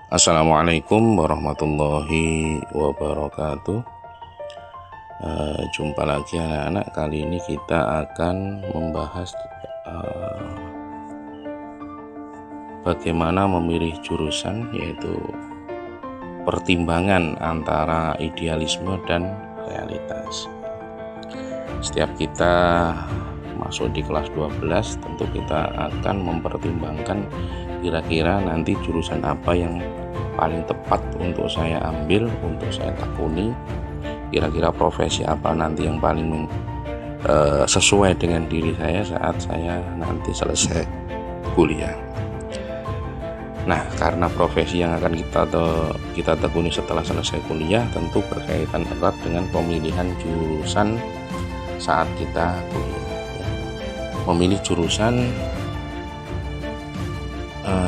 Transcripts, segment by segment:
Assalamualaikum warahmatullahi wabarakatuh. Jumpa lagi anak-anak. Kali ini kita akan membahas bagaimana memilih jurusan, yaitu pertimbangan antara idealisme dan realitas. Setiap kita masuk di kelas 12, tentu kita akan mempertimbangkan kira-kira nanti jurusan apa yang paling tepat untuk saya ambil, untuk saya tekuni, kira-kira profesi apa nanti yang paling sesuai dengan diri saya saat saya nanti selesai kuliah. Nah, karena profesi yang akan kita tekuni setelah selesai kuliah tentu berkaitan erat dengan pemilihan jurusan saat kita kuliah. Memilih jurusan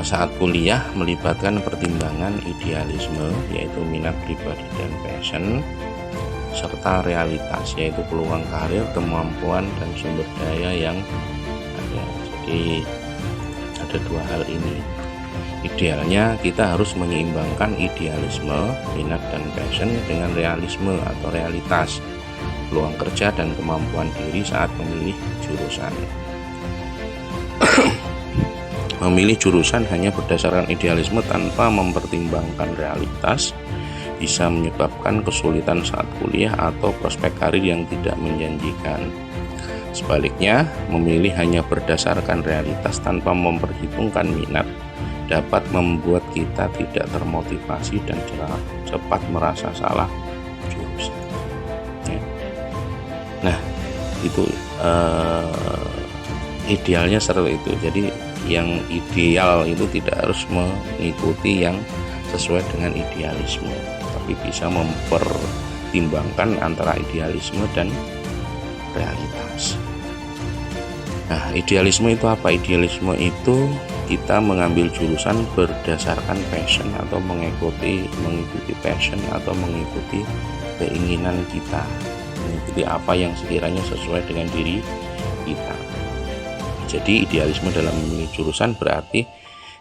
saat kuliah melibatkan pertimbangan idealisme, yaitu minat pribadi dan passion, serta realitas, yaitu peluang karir, kemampuan, dan sumber daya yang ada. Jadi ada dua hal ini. Idealnya kita harus menyeimbangkan idealisme, minat dan passion dengan realisme atau realitas, peluang kerja dan kemampuan diri saat memilih jurusan. Memilih jurusan hanya berdasarkan idealisme tanpa mempertimbangkan realitas bisa menyebabkan kesulitan saat kuliah atau prospek karir yang tidak menjanjikan. Sebaliknya, memilih hanya berdasarkan realitas tanpa memperhitungkan minat dapat membuat kita tidak termotivasi dan cepat merasa salah jurusan. Nah, itu idealnya seperti itu. Jadi yang ideal itu tidak harus mengikuti yang sesuai dengan idealisme, tapi bisa mempertimbangkan antara idealisme dan realitas. Nah, idealisme itu apa? Idealisme itu kita mengambil jurusan berdasarkan passion atau mengikuti passion atau mengikuti keinginan kita, mengikuti apa yang sekiranya sesuai dengan diri kita. Jadi idealisme dalam memilih jurusan berarti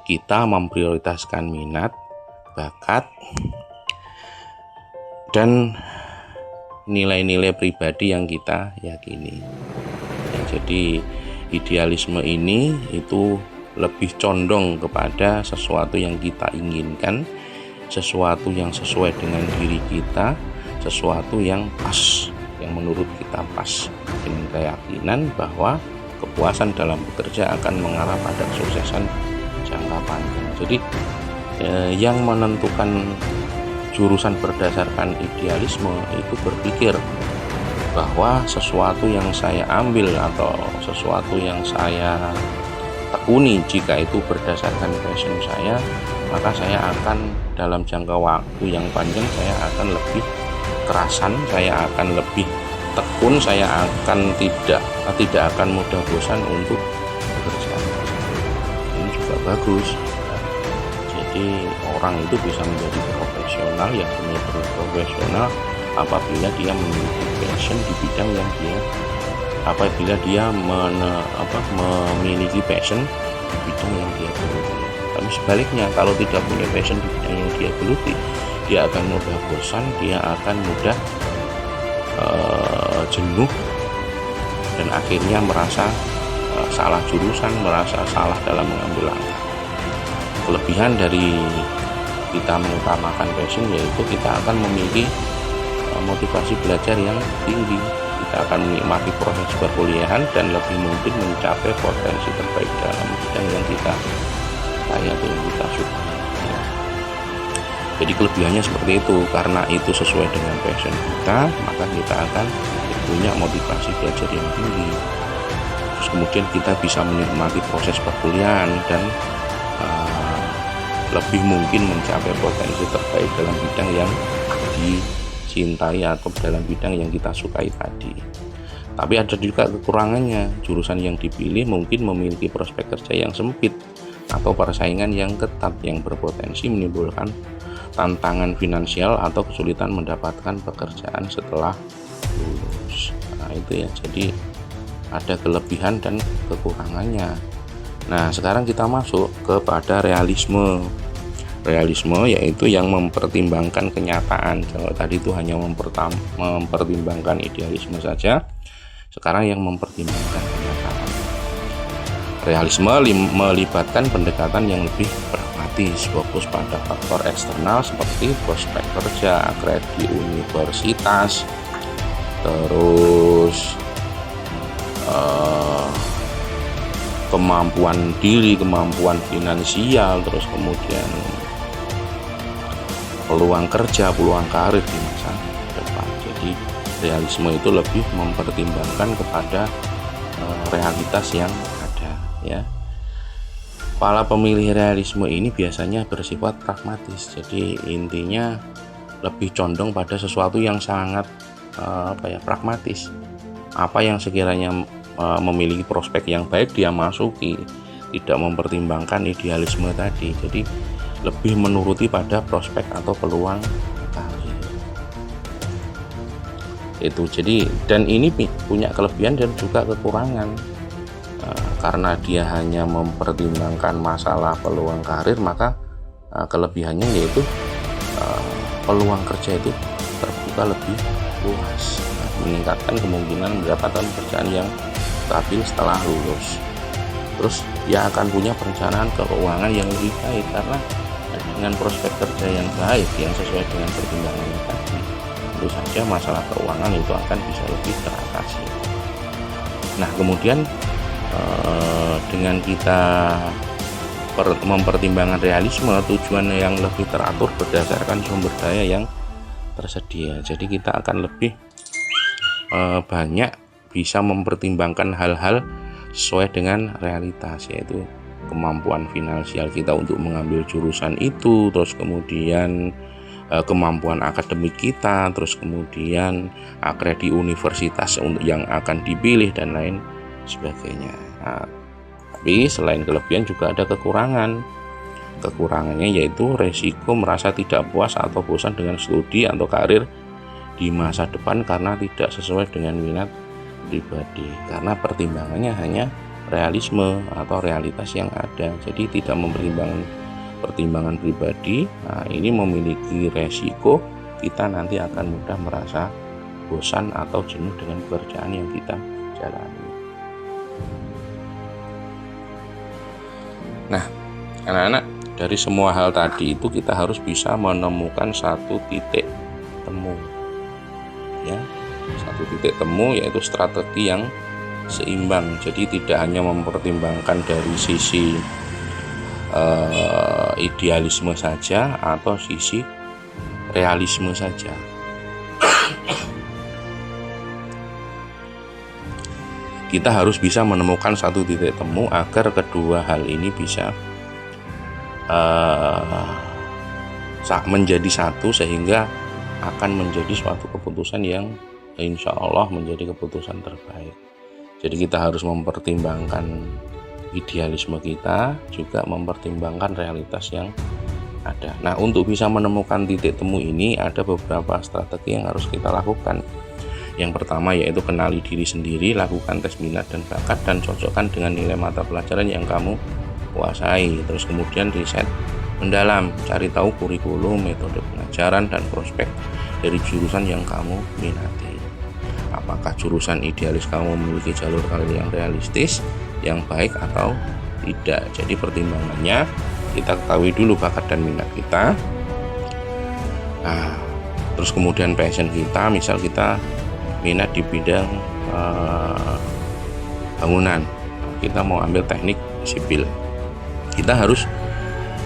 kita memprioritaskan minat, bakat, dan nilai-nilai pribadi yang kita yakini. Jadi idealisme ini itu lebih condong kepada sesuatu yang kita inginkan, sesuatu yang sesuai dengan diri kita, sesuatu yang pas, yang menurut kita pas, dengan keyakinan bahwa kepuasan dalam bekerja akan mengarah pada kesuksesan jangka panjang. Jadi yang menentukan jurusan berdasarkan idealisme itu berpikir bahwa sesuatu yang saya ambil atau sesuatu yang saya tekuni, jika itu berdasarkan passion saya, maka saya akan dalam jangka waktu yang panjang saya akan lebih kerasan, saya akan lebih tekun, saya akan tidak akan mudah bosan untuk bekerja. Ini juga bagus. Jadi orang itu bisa menjadi profesional, yang benar-benar profesional apabila dia memiliki passion di bidang yang memiliki passion di bidang yang dia geluti. Tapi sebaliknya, kalau tidak punya passion di bidang yang dia geluti, dia akan mudah bosan, dia akan mudah jenuh, dan akhirnya merasa salah jurusan, merasa salah dalam mengambil langkah. Kelebihan dari kita mengutamakan passion yaitu kita akan memiliki motivasi belajar yang tinggi, kita akan menikmati proses perkuliahan dan lebih mungkin mencapai potensi terbaik dalam bidang yang kita suka. Jadi kelebihannya seperti itu, karena itu sesuai dengan passion kita, maka kita akan punya motivasi belajar yang tinggi. Terus kemudian kita bisa menikmati proses perkuliahan dan lebih mungkin mencapai potensi terbaik dalam bidang yang dicintai atau dalam bidang yang kita sukai tadi. Tapi ada juga kekurangannya. Jurusan yang dipilih mungkin memiliki prospek kerja yang sempit atau persaingan yang ketat yang berpotensi menimbulkan tantangan finansial atau kesulitan mendapatkan pekerjaan setelah lulus. Nah, itu ya. Jadi ada kelebihan dan kekurangannya. Nah, sekarang kita masuk kepada realisme. Realisme yaitu yang mempertimbangkan kenyataan. Kalau tadi itu hanya mempertimbangkan idealisme saja, sekarang yang mempertimbangkan kenyataan. Realisme melibatkan pendekatan yang lebih pragmatis, fokus pada faktor eksternal seperti prospek kerja, kredit universitas, terus kemampuan diri, kemampuan finansial, terus kemudian peluang kerja, peluang karir di masa depan. Jadi realisme itu lebih mempertimbangkan kepada realitas yang ada, ya. Para pemilih realisme ini biasanya bersifat pragmatis. Jadi intinya lebih condong pada sesuatu yang sangat pragmatis. Apa yang sekiranya memiliki prospek yang baik dia masuki, tidak mempertimbangkan idealisme tadi. Jadi lebih menuruti pada prospek atau peluang karir. Itu jadi, dan ini punya kelebihan dan juga kekurangan. Karena dia hanya mempertimbangkan masalah peluang karir, maka kelebihannya yaitu peluang kerja itu terbuka lebih luas, meningkatkan kemungkinan mendapatkan pekerjaan yang stabil setelah lulus. Terus dia akan punya perencanaan keuangan yang lebih baik karena dengan prospek kerja yang baik yang sesuai dengan pertimbangannya tadi, tentu saja masalah keuangan itu akan bisa lebih teratasi. Nah, kemudian dengan kita mempertimbangkan realisme, tujuan yang lebih teratur berdasarkan sumber daya yang tersedia. Jadi kita akan lebih banyak bisa mempertimbangkan hal-hal sesuai dengan realitas, yaitu kemampuan finansial kita untuk mengambil jurusan itu, terus kemudian kemampuan akademik kita, terus kemudian kredit universitas yang akan dipilih dan lain sebagainya. Nah, tapi selain kelebihan juga ada kekurangan. Kekurangannya yaitu resiko merasa tidak puas atau bosan dengan studi atau karir di masa depan karena tidak sesuai dengan minat pribadi, karena pertimbangannya hanya realisme atau realitas yang ada, jadi tidak mempertimbangkan pertimbangan pribadi. Nah, ini memiliki resiko kita nanti akan mudah merasa bosan atau jenuh dengan pekerjaan yang kita jalani. Nah, anak-anak, dari semua hal tadi itu kita harus bisa menemukan satu titik temu, ya, satu titik temu yaitu strategi yang seimbang. Jadi tidak hanya mempertimbangkan dari sisi idealisme saja atau sisi realisme saja. Kita harus bisa menemukan satu titik temu agar kedua hal ini bisa menjadi satu, sehingga akan menjadi suatu keputusan yang insya Allah menjadi keputusan terbaik. Jadi kita harus mempertimbangkan idealisme kita, juga mempertimbangkan realitas yang ada. Nah, untuk bisa menemukan titik temu ini ada beberapa strategi yang harus kita lakukan. Yang pertama yaitu kenali diri sendiri, lakukan tes minat dan bakat dan cocokkan dengan nilai mata pelajaran yang kamu kuasai. Terus kemudian riset mendalam, cari tahu kurikulum, metode pengajaran dan prospek dari jurusan yang kamu minati. Apakah jurusan idealis kamu memiliki jalur karir yang realistis, yang baik atau tidak. Jadi pertimbangannya kita ketahui dulu bakat dan minat kita. Nah, terus kemudian passion kita, misal kita minat di bidang bangunan, kita mau ambil teknik sipil, kita harus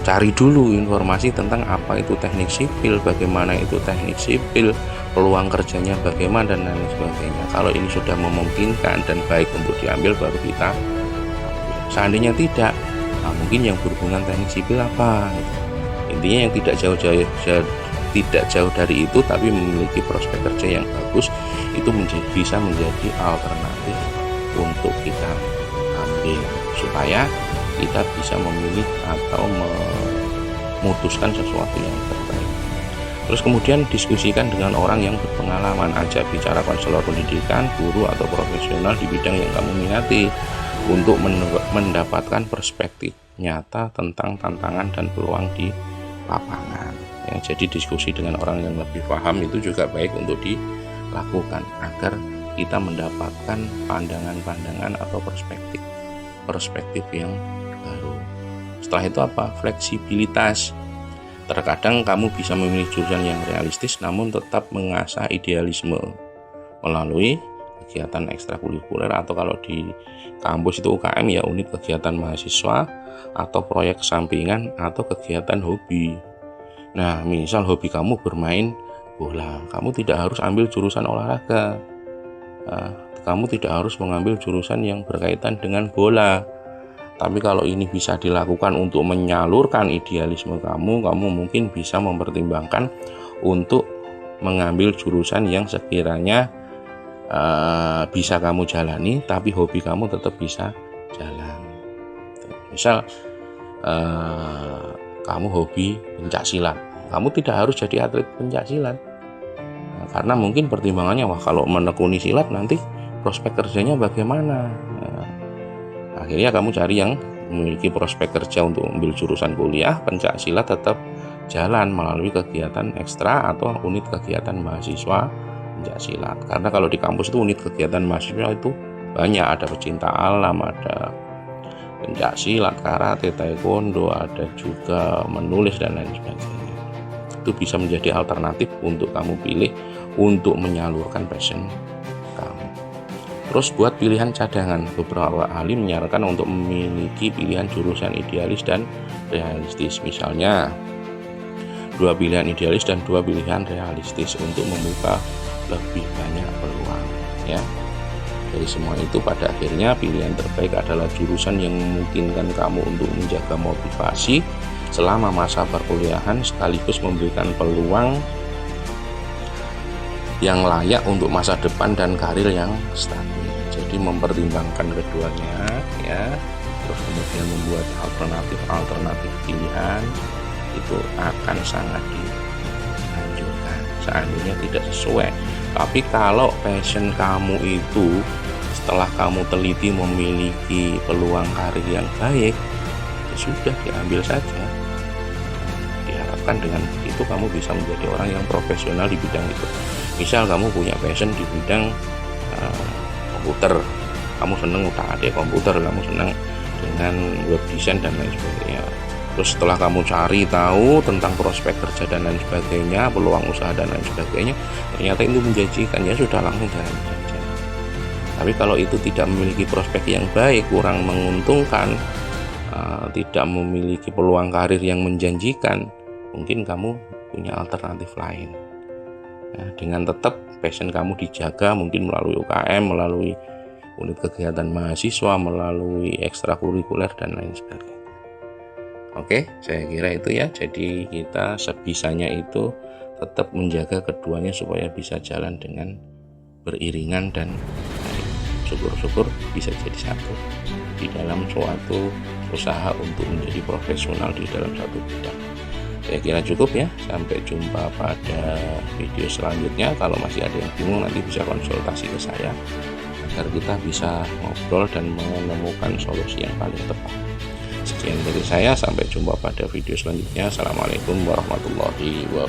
cari dulu informasi tentang apa itu teknik sipil, bagaimana itu teknik sipil, peluang kerjanya bagaimana dan lain sebagainya. Kalau ini sudah memungkinkan dan baik untuk diambil, baru kita ambil. Seandainya tidak, nah mungkin yang berhubungan teknik sipil apa gitu. Intinya yang tidak jauh dari itu tapi memiliki prospek kerja yang bagus, itu bisa menjadi alternatif untuk kita ambil, supaya kita bisa memilih atau memutuskan sesuatu yang terbaik. Terus kemudian diskusikan dengan orang yang berpengalaman, ajak bicara konselor pendidikan, guru atau profesional di bidang yang kamu minati untuk mendapatkan perspektif nyata tentang tantangan dan peluang di lapangan. Ya, jadi diskusi dengan orang yang lebih paham itu juga baik untuk dilakukan agar kita mendapatkan pandangan-pandangan atau perspektif yang baru. Setelah itu apa? Fleksibilitas. Terkadang kamu bisa memilih jurusan yang realistis namun tetap mengasah idealisme melalui kegiatan ekstrakurikuler atau kalau di kampus itu UKM ya unit kegiatan mahasiswa atau proyek sampingan atau kegiatan hobi. Nah, misal hobi kamu bermain bola, kamu tidak harus ambil jurusan olahraga. Kamu tidak harus mengambil jurusan yang berkaitan dengan bola. Tapi kalau ini bisa dilakukan untuk menyalurkan idealisme kamu mungkin bisa mempertimbangkan untuk mengambil jurusan yang sekiranya bisa kamu jalani, tapi hobi kamu tetap bisa jalan. Misal kamu hobi pencak silat, kamu tidak harus jadi atlet pencak silat. Karena mungkin pertimbangannya, wah kalau menekuni silat nanti prospek kerjanya bagaimana. Akhirnya kamu cari yang memiliki prospek kerja untuk ambil jurusan kuliah pencak silat tetap jalan melalui kegiatan ekstra atau unit kegiatan mahasiswa pencak silat. Karena kalau di kampus itu unit kegiatan mahasiswa itu banyak, ada pecinta alam, ada pencak silat, karate, taekwondo, ada juga menulis dan lain sebagainya. Itu bisa menjadi alternatif untuk kamu pilih untuk menyalurkan passion kamu. Terus buat pilihan cadangan, beberapa ahli menyarankan untuk memiliki pilihan jurusan idealis dan realistis. Misalnya 2 pilihan idealis dan 2 pilihan realistis untuk membuka lebih banyak peluang ya. Dari semua itu pada akhirnya pilihan terbaik adalah jurusan yang memungkinkan kamu untuk menjaga motivasi selama masa perkuliahan sekaligus memberikan peluang yang layak untuk masa depan dan karir yang stabil. Jadi mempertimbangkan keduanya ya, terus kemudian membuat alternatif pilihan itu akan sangat dianjurkan. Seandainya tidak sesuai, tapi kalau passion kamu itu setelah kamu teliti memiliki peluang karir yang baik, ya sudah diambil saja. Diharapkan dengan itu kamu bisa menjadi orang yang profesional di bidang itu. Misal kamu punya passion di bidang komputer, kamu seneng utak-atik komputer, kamu seneng dengan web design dan lain sebagainya. Terus setelah kamu cari tahu tentang prospek kerja dan lain sebagainya, peluang usaha dan lain sebagainya, ternyata itu menjanjikan, ya sudah langsung jalan saja. Tapi kalau itu tidak memiliki prospek yang baik, kurang menguntungkan, tidak memiliki peluang karir yang menjanjikan, mungkin kamu punya alternatif lain. Nah, dengan tetap passion kamu dijaga, mungkin melalui UKM, melalui unit kegiatan mahasiswa, melalui ekstrakurikuler dan lain sebagainya. Oke, saya kira itu ya. Jadi kita sebisanya itu tetap menjaga keduanya supaya bisa jalan dengan beriringan dan syukur-syukur bisa jadi satu di dalam suatu usaha untuk menjadi profesional di dalam satu bidang. Saya kira cukup ya. Sampai jumpa pada video selanjutnya. Kalau masih ada yang bingung nanti bisa konsultasi ke saya agar kita bisa ngobrol dan menemukan solusi yang paling tepat. Sekian dari saya, sampai jumpa pada video selanjutnya. Assalamualaikum warahmatullahi wabarakatuh.